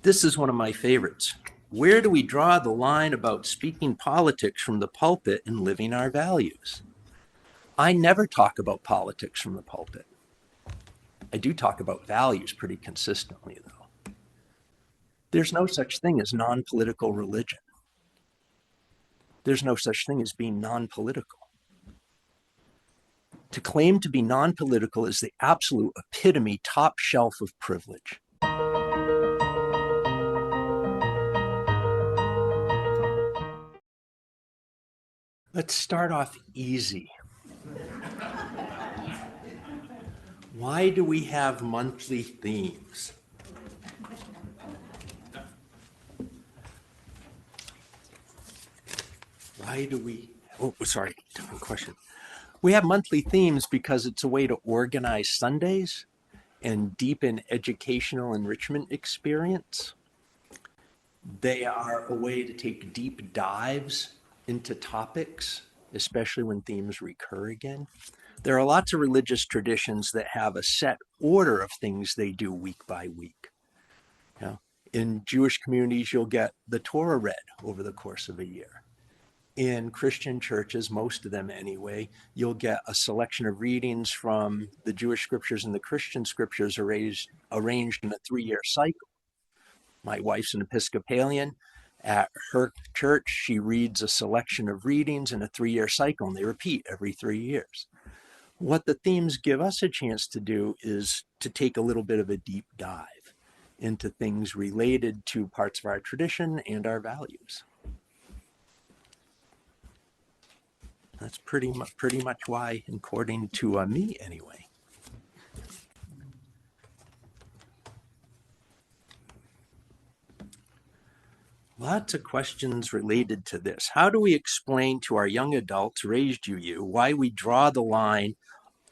This is one of my favorites. Where do we draw the line about speaking politics from the pulpit and living our values? I never talk about politics from the pulpit. I do talk about values pretty consistently, though. There's no such thing as non-political religion. There's no such thing as being non-political. To claim to be non-political is the absolute epitome, top shelf of privilege. Let's start off easy. Why do we have monthly themes? Why do we, sorry, different question. We have monthly themes because it's a way to organize Sundays and deepen educational enrichment experience. They are a way to take deep dives into topics, especially when themes recur again. There are lots of religious traditions that have a set order of things they do week by week. You know, in Jewish communities, you'll get the Torah read over the course of a year. In Christian churches, most of them anyway, you'll get a selection of readings from the Jewish scriptures and the Christian scriptures arranged in a 3-year cycle. My wife's an Episcopalian. At her church, she reads a selection of readings in a 3-year cycle, and they repeat every 3 years. What the themes give us a chance to do is to take a little bit of a deep dive into things related to parts of our tradition and our values. That's pretty much why, according to me anyway. Lots of questions related to this. How do we explain to our young adults raised UU why we draw the line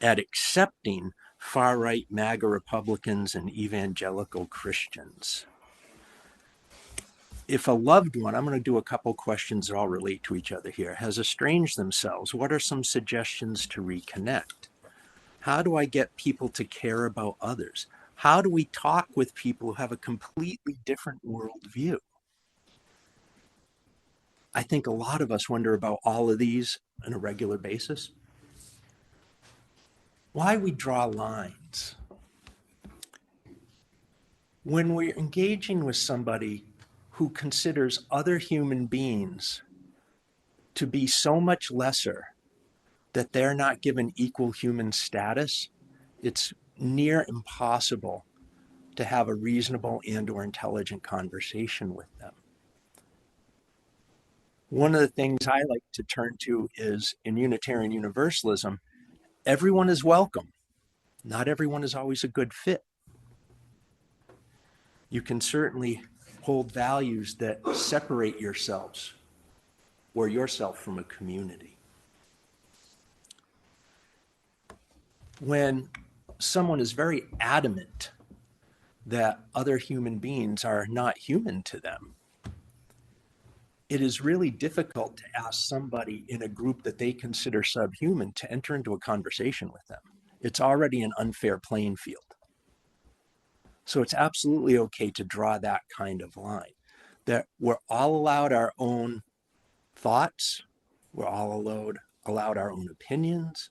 at accepting far-right MAGA Republicans and evangelical Christians? If a loved one, I'm going to do a couple questions that all relate to each other here, has estranged themselves, what are some suggestions to reconnect? How do I get people to care about others? How do we talk with people who have a completely different worldview? I think a lot of us wonder about all of these on a regular basis. Why we draw lines. When we're engaging with somebody who considers other human beings to be so much lesser that they're not given equal human status, it's near impossible to have a reasonable and/or intelligent conversation with them. One of the things I like to turn to is in Unitarian Universalism, everyone is welcome. Not everyone is always a good fit. You can certainly hold values that separate yourselves or yourself from a community. When someone is very adamant that other human beings are not human to them, it is really difficult to ask somebody in a group that they consider subhuman to enter into a conversation with them. It's already an unfair playing field. So it's absolutely okay to draw that kind of line, that we're all allowed our own thoughts, we're all allowed our own opinions.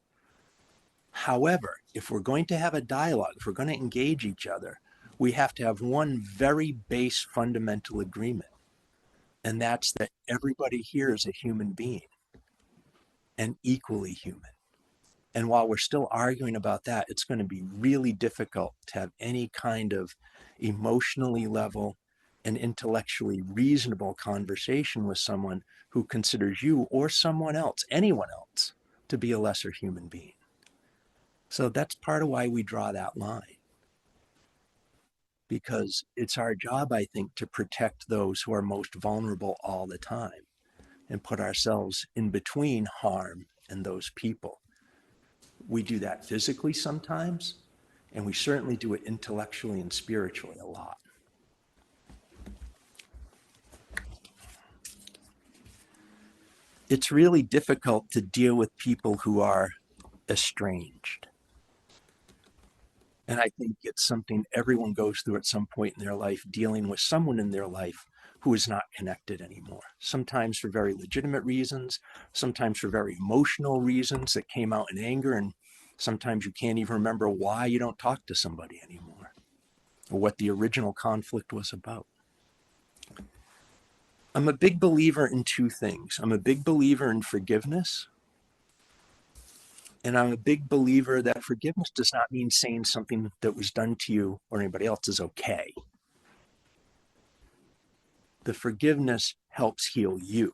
However, if we're going to have a dialogue, if we're going to engage each other, we have to have one very base fundamental agreement. And that's that everybody here is a human being and equally human. And while we're still arguing about that, it's going to be really difficult to have any kind of emotionally level and intellectually reasonable conversation with someone who considers you or someone else, anyone else, to be a lesser human being. So that's part of why we draw that line. Because it's our job, I think, to protect those who are most vulnerable all the time and put ourselves in between harm and those people. We do that physically sometimes, and we certainly do it intellectually and spiritually a lot. It's really difficult to deal with people who are estranged. And I think it's something everyone goes through at some point in their life, dealing with someone in their life who is not connected anymore. Sometimes for very legitimate reasons, sometimes for very emotional reasons that came out in anger, and sometimes you can't even remember why you don't talk to somebody anymore or what the original conflict was about. I'm a big believer in two things. I'm a big believer in forgiveness. And I'm a big believer that forgiveness does not mean saying something that was done to you or anybody else is okay. The forgiveness helps heal you,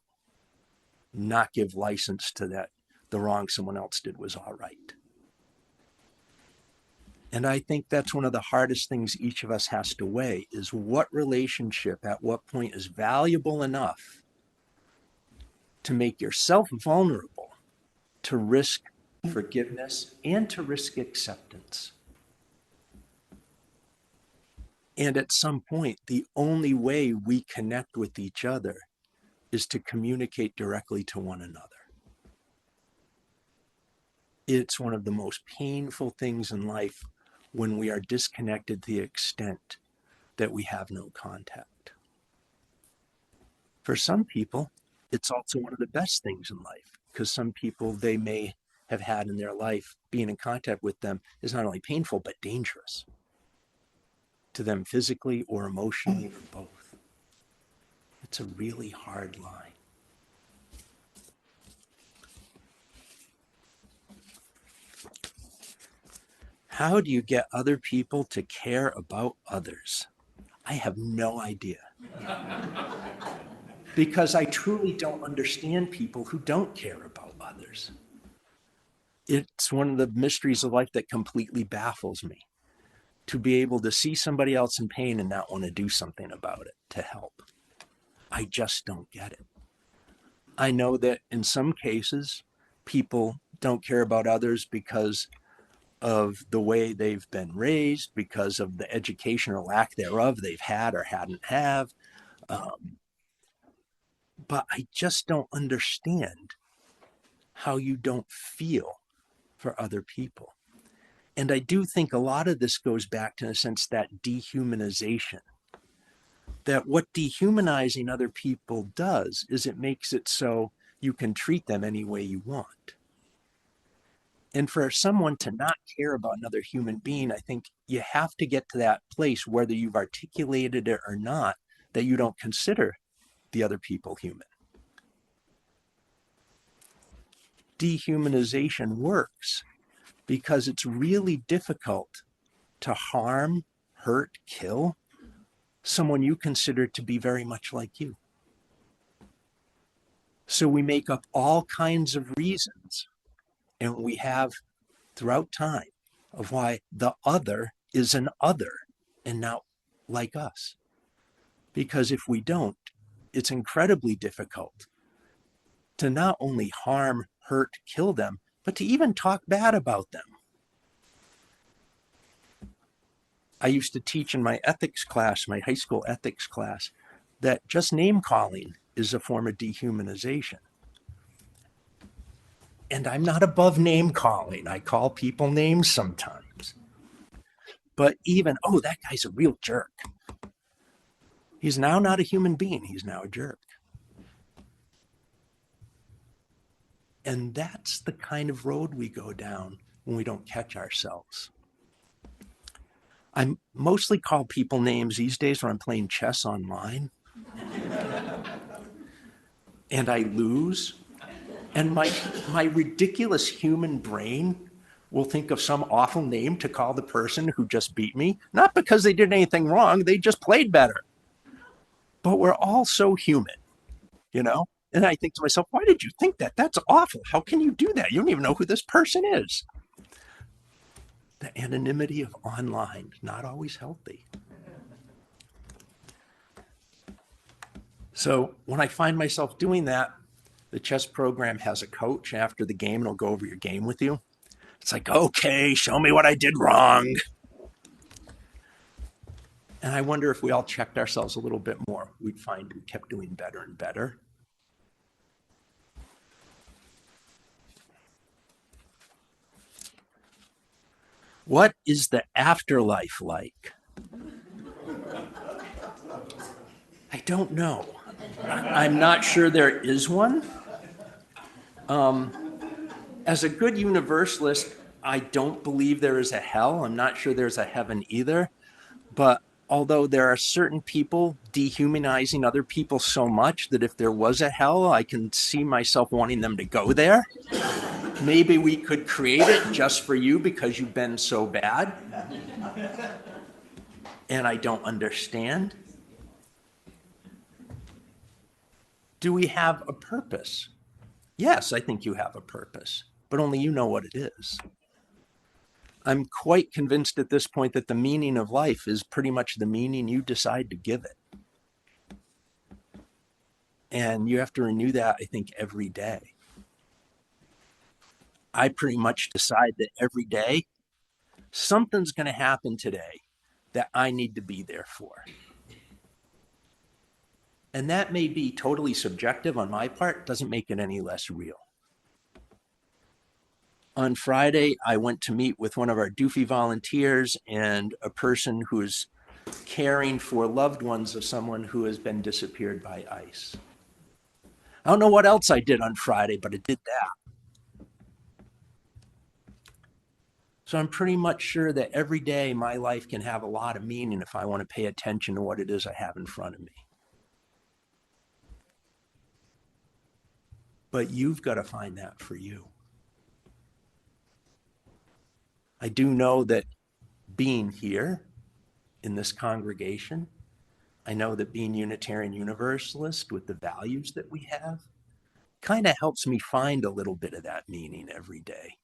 not give license to that the wrong someone else did was all right. And I think that's one of the hardest things each of us has to weigh is what relationship at what point is valuable enough to make yourself vulnerable to risk forgiveness and to risk acceptance. And at some point, the only way we connect with each other is to communicate directly to one another. It's one of the most painful things in life when we are disconnected to the extent that we have no contact. For some people, it's also one of the best things in life because some people they may have had in their life being in contact with them is not only painful but dangerous to them physically or emotionally or both. It's a really hard line. How do you get other people to care about others? I have no idea. Because I truly don't understand people who don't care about others. It's one of the mysteries of life that completely baffles me. To be able to see somebody else in pain and not want to do something about it to help. I just don't get it. I know that in some cases, people don't care about others because of the way they've been raised, because of the education or lack thereof they've had or hadn't have. But I just don't understand how you don't feel for other people. And I do think a lot of this goes back to, in a sense, that dehumanization. That what dehumanizing other people does is it makes it so you can treat them any way you want. And for someone to not care about another human being, I think you have to get to that place, whether you've articulated it or not, that you don't consider the other people human. Dehumanization works because it's really difficult to harm, hurt, kill someone you consider to be very much like you. So we make up all kinds of reasons, and we have throughout time, of why the other is an other and not like us. Because if we don't, it's incredibly difficult to not only harm, hurt, kill them, but to even talk bad about them. I used to teach in my ethics class, my high school ethics class, that just name calling is a form of dehumanization. And I'm not above name calling. I call people names sometimes. But even, oh, that guy's a real jerk. He's now not a human being. He's now a jerk. And that's the kind of road we go down when we don't catch ourselves. I mostly call people names these days when I'm playing chess online. And I lose. And my ridiculous human brain will think of some awful name to call the person who just beat me, not because they did anything wrong, they just played better. But we're all so human, you know? And I think to myself, why did you think that? That's awful. How can you do that? You don't even know who this person is. The anonymity of online, not always healthy. So when I find myself doing that, the chess program has a coach after the game and he'll go over your game with you. It's like, okay, show me what I did wrong. And I wonder if we all checked ourselves a little bit more, we'd find we kept doing better and better. What is the afterlife like? I don't know. I'm not sure there is one. As a good universalist, I don't believe there is a hell. I'm not sure there's a heaven either. But although there are certain people dehumanizing other people so much that if there was a hell, I can see myself wanting them to go there. Maybe we could create it just for you because you've been so bad. And I don't understand. Do we have a purpose? Yes, I think you have a purpose, but only you know what it is. I'm quite convinced at this point that the meaning of life is pretty much the meaning you decide to give it. And you have to renew that, I think, every day. I pretty much decide that every day something's going to happen today that I need to be there for. And that may be totally subjective on my part, doesn't make it any less real. On Friday, I went to meet with one of our doofy volunteers and a person who's caring for loved ones of someone who has been disappeared by ICE. I don't know what else I did on Friday, but I did that. So I'm pretty much sure that every day my life can have a lot of meaning if I want to pay attention to what it is I have in front of me. But you've got to find that for you. I do know that being here in this congregation, I know that being Unitarian Universalist with the values that we have kind of helps me find a little bit of that meaning every day.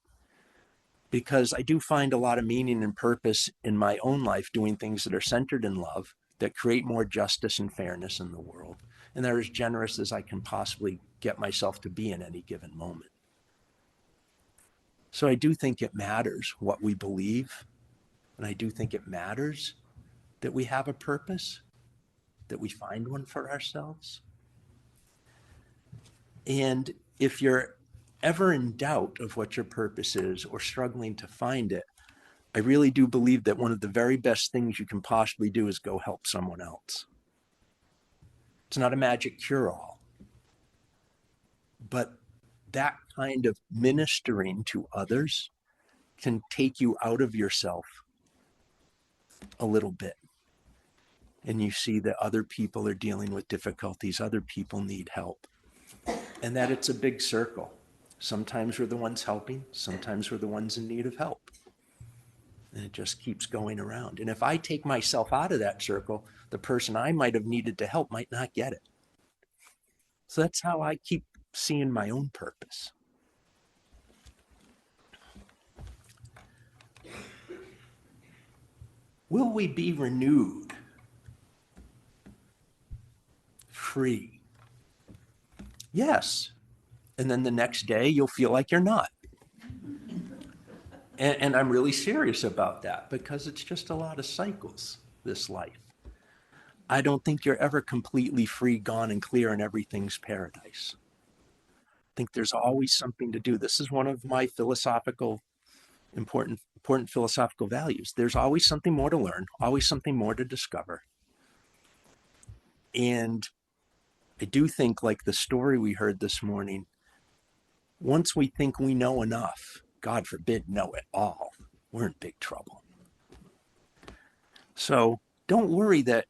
Because I do find a lot of meaning and purpose in my own life doing things that are centered in love, that create more justice and fairness in the world, and that are as generous as I can possibly get myself to be in any given moment. So I do think it matters what we believe, and I do think it matters that we have a purpose, that we find one for ourselves. And if you're ever in doubt of what your purpose is or struggling to find it, I really do believe that one of the very best things you can possibly do is go help someone else. It's not a magic cure-all, but that kind of ministering to others can take you out of yourself a little bit. And you see that other people are dealing with difficulties, other people need help, and that it's a big circle. Sometimes we're the ones helping, sometimes we're the ones in need of help. And it just keeps going around. And if I take myself out of that circle, the person I might have needed to help might not get it. So that's how I keep seeing my own purpose. Will we be renewed? Free? Yes. And then the next day, you'll feel like you're not. And I'm really serious about that because it's just a lot of cycles, this life. I don't think you're ever completely free, gone, and clear, and everything's paradise. I think there's always something to do. This is one of my important philosophical values. There's always something more to learn, always something more to discover. And I do think, like the story we heard this morning, once we think we know enough, God forbid know it all, we're in big trouble. So don't worry that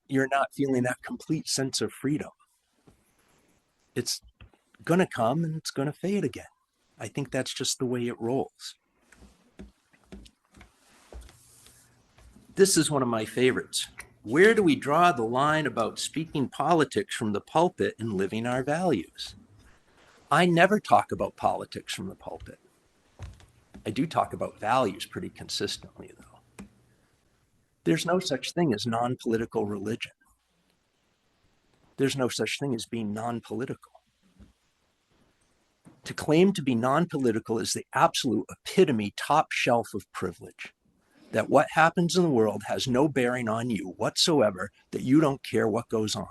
you're not feeling that complete sense of freedom. It's going to come and it's going to fade again. I think that's just the way it rolls. This is one of my favorites. Where do we draw the line about speaking politics from the pulpit and living our values? I never talk about politics from the pulpit. I do talk about values pretty consistently, though. There's no such thing as non-political religion. There's no such thing as being non-political. To claim to be non-political is the absolute epitome, top shelf of privilege. That what happens in the world has no bearing on you whatsoever, that you don't care what goes on.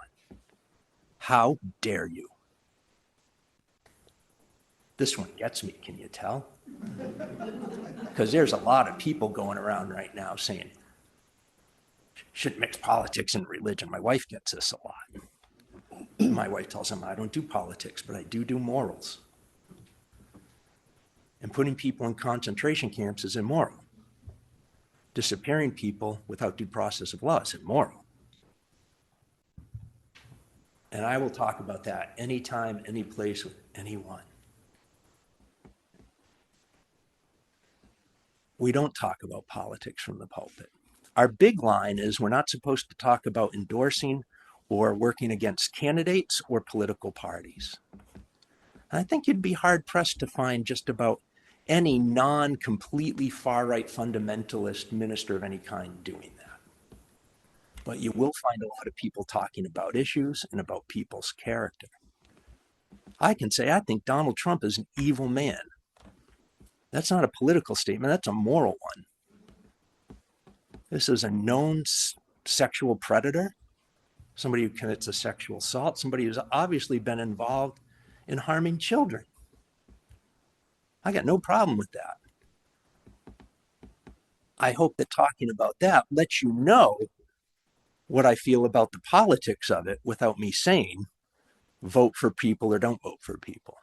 How dare you? This one gets me, can you tell? Because there's a lot of people going around right now saying, shouldn't mix politics and religion. My wife gets this a lot. My wife tells him, I don't do politics, but I do morals. And putting people in concentration camps is immoral. Disappearing people without due process of law is immoral. And I will talk about that anytime, any place, with anyone. We don't talk about politics from the pulpit. Our big line is we're not supposed to talk about endorsing or working against candidates or political parties. And I think you'd be hard-pressed to find just about any non-completely far-right fundamentalist minister of any kind doing that. But you will find a lot of people talking about issues and about people's character. I can say I think Donald Trump is an evil man. That's not a political statement, that's a moral one. This is a known sexual predator, somebody who commits a sexual assault, somebody who's obviously been involved in harming children. I got no problem with that. I hope that talking about that lets you know what I feel about the politics of it without me saying vote for people or don't vote for people.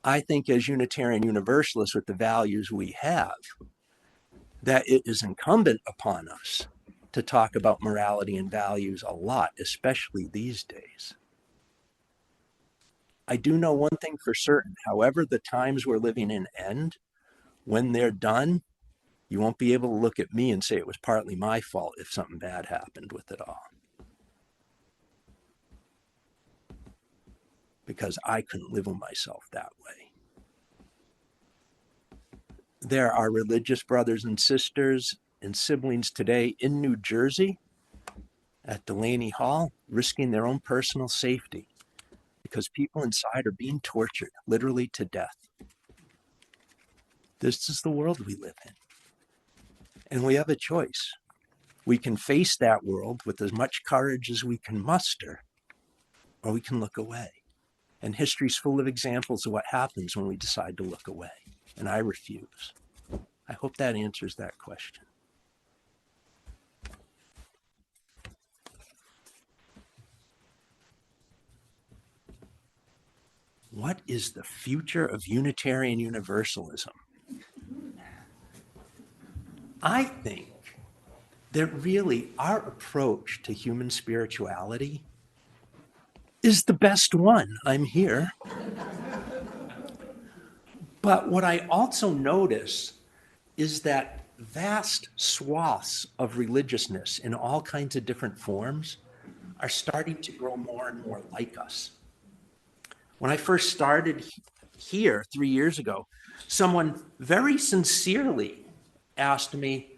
I think as Unitarian Universalists with the values we have, that it is incumbent upon us to talk about morality and values a lot, especially these days. I do know one thing for certain. However the times we're living in end, when they're done, you won't be able to look at me and say it was partly my fault if something bad happened with it all. Because I couldn't live with myself that way. There are religious brothers and sisters and siblings today in New Jersey at Delaney Hall risking their own personal safety because people inside are being tortured, literally to death. This is the world we live in. And we have a choice. We can face that world with as much courage as we can muster, or we can look away. And history's full of examples of what happens when we decide to look away. And I refuse. I hope that answers that question. What is the future of Unitarian Universalism? I think that really our approach to human spirituality is the best one. I'm here. But what I also notice is that vast swaths of religiousness in all kinds of different forms are starting to grow more and more like us. When I first started here 3 years ago, someone very sincerely asked me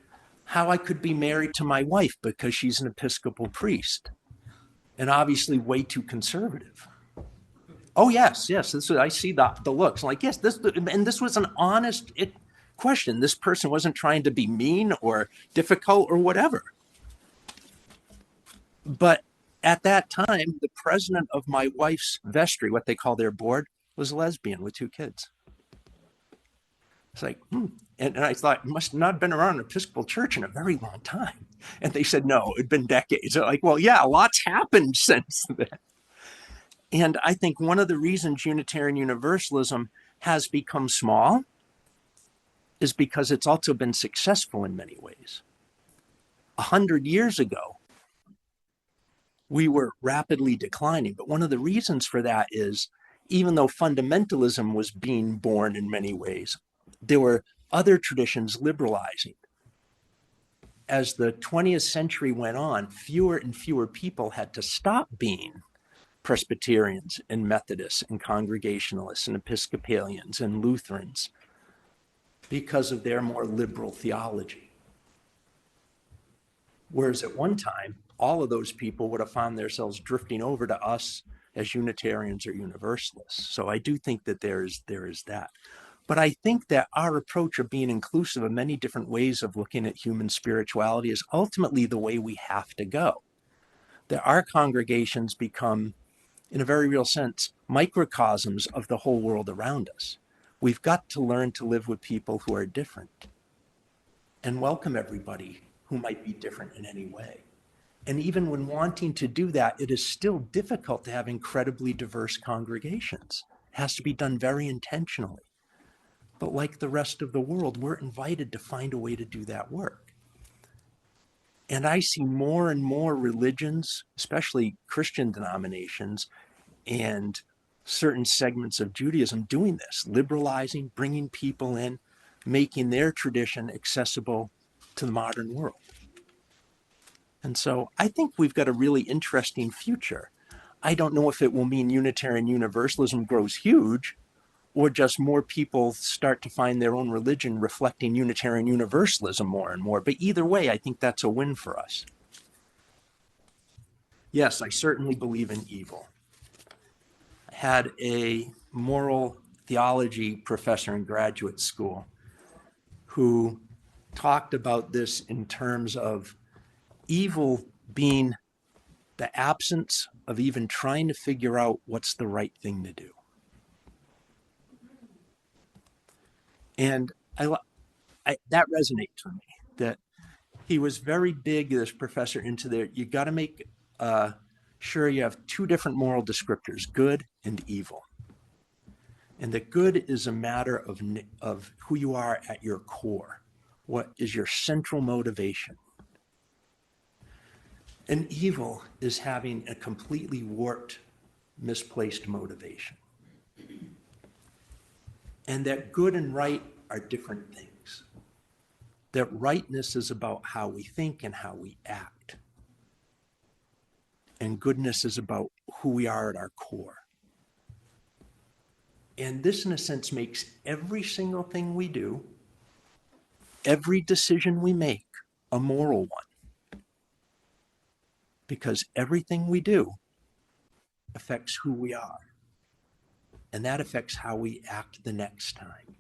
how I could be married to my wife because she's an Episcopal priest and obviously way too conservative. Oh, yes. I see the looks. I'm like, yes, this was an honest question. This person wasn't trying to be mean or difficult or whatever. But at that time, the president of my wife's vestry, what they call their board, was a lesbian with 2 kids. It's like, And I thought, must not have been around an Episcopal church in a very long time. And they said, no, it'd been decades. They're like, well, yeah, lots happened since then. And I think one of the reasons Unitarian Universalism has become small is because it's also been successful in many ways. 100 years ago, we were rapidly declining. But one of the reasons for that is even though fundamentalism was being born in many ways, there were other traditions liberalizing. As the 20th century went on, fewer and fewer people had to stop being Presbyterians and Methodists and Congregationalists and Episcopalians and Lutherans because of their more liberal theology. Whereas at one time, all of those people would have found themselves drifting over to us as Unitarians or Universalists. So I do think that there is that. But I think that our approach of being inclusive of many different ways of looking at human spirituality is ultimately the way we have to go. That our congregations become in a very real sense, microcosms of the whole world around us. We've got to learn to live with people who are different and welcome everybody who might be different in any way. And even when wanting to do that, it is still difficult to have incredibly diverse congregations. It has to be done very intentionally. But like the rest of the world, we're invited to find a way to do that work. And I see more and more religions, especially Christian denominations and certain segments of Judaism doing this, liberalizing, bringing people in, making their tradition accessible to the modern world. And so I think we've got a really interesting future. I don't know if it will mean Unitarian Universalism grows huge or just more people start to find their own religion reflecting Unitarian Universalism more and more. But either way, I think that's a win for us. Yes, I certainly believe in evil. I had a moral theology professor in graduate school who talked about this in terms of evil being the absence of even trying to figure out what's the right thing to do. And that resonates with me, that he was very big, this professor, into there. You got to make sure you have two different moral descriptors, good and evil. And that good is a matter of who you are at your core. What is your central motivation? And evil is having a completely warped, misplaced motivation. And that good and right are different things. That rightness is about how we think and how we act. And goodness is about who we are at our core. And this, in a sense, makes every single thing we do, every decision we make, a moral one. Because everything we do affects who we are. And that affects how we act the next time.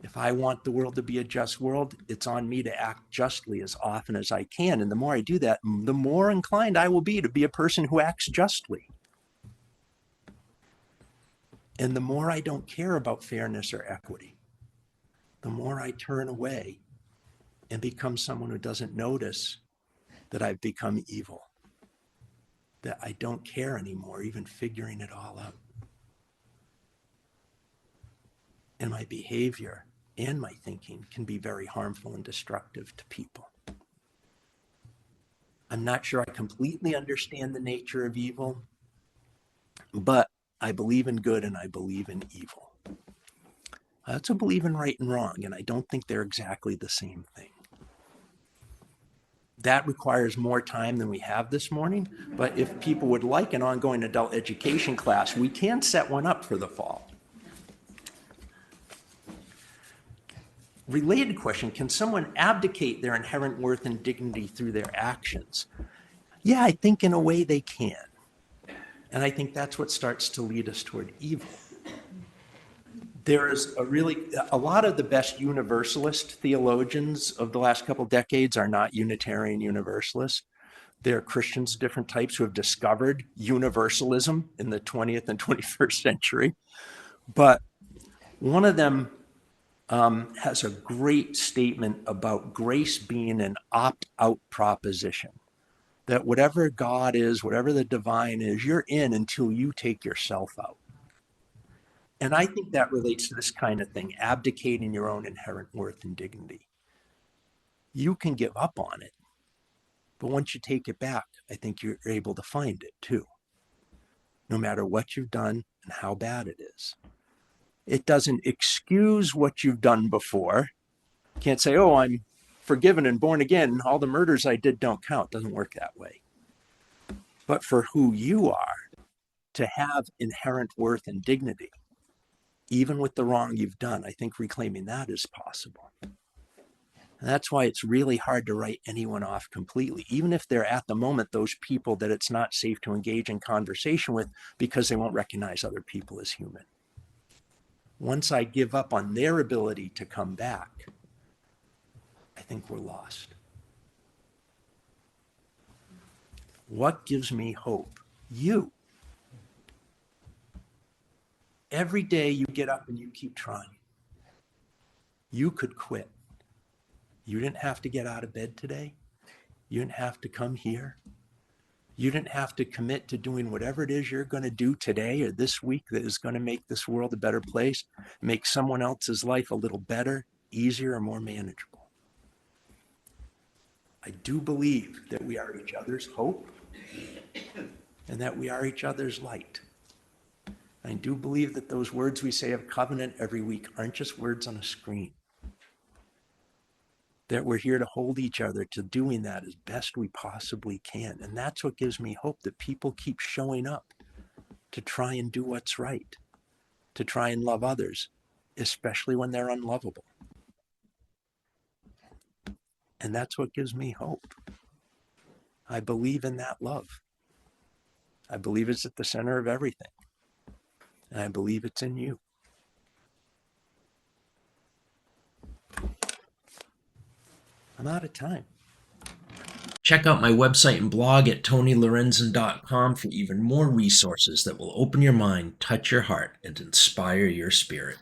If I want the world to be a just world, it's on me to act justly as often as I can. And the more I do that, the more inclined I will be a person who acts justly. And the more I don't care about fairness or equity, the more I turn away and become someone who doesn't notice that I've become evil, that I don't care anymore, even figuring it all out. And my behavior and my thinking can be very harmful and destructive to people. I'm not sure I completely understand the nature of evil, but I believe in good and I believe in evil. That's a believe in right and wrong, and I don't think they're exactly the same thing. That requires more time than we have this morning, but if people would like an ongoing adult education class, we can set one up for the fall. Related question, can someone abdicate their inherent worth and dignity through their actions? Yeah, I think in a way they can. And I think that's what starts to lead us toward evil. There is a lot of the best Universalist theologians of the last couple decades are not Unitarian Universalists. They're Christians of different types who have discovered universalism in the 20th and 21st century. But one of them has a great statement about grace being an opt-out proposition. That whatever God is, whatever the divine is, you're in until you take yourself out. And I think that relates to this kind of thing, abdicating your own inherent worth and dignity. You can give up on it, but once you take it back, I think you're able to find it too, no matter what you've done and how bad it is. It doesn't excuse what you've done before. You can't say, oh, I'm forgiven and born again. All the murders I did don't count. It doesn't work that way. But for who you are, to have inherent worth and dignity, even with the wrong you've done, I think reclaiming that is possible. And that's why it's really hard to write anyone off completely, even if they're at the moment those people that it's not safe to engage in conversation with because they won't recognize other people as human. Once I give up on their ability to come back, I think we're lost. What gives me hope You. Every day you get up and you keep trying. You could quit. You didn't have to get out of bed today. You didn't have to come here. You didn't have to commit to doing whatever it is you're going to do today or this week that is going to make this world a better place, make someone else's life a little better, easier, or more manageable. I do believe that we are each other's hope and that we are each other's light. I do believe that those words we say of covenant every week aren't just words on a screen. That we're here to hold each other to doing that as best we possibly can. And that's what gives me hope, that people keep showing up to try and do what's right, to try and love others, especially when they're unlovable. And that's what gives me hope. I believe in that love. I believe it's at the center of everything. And I believe it's in you. I'm out of time. Check out my website and blog at tonylorenzen.com for even more resources that will open your mind, touch your heart, and inspire your spirit.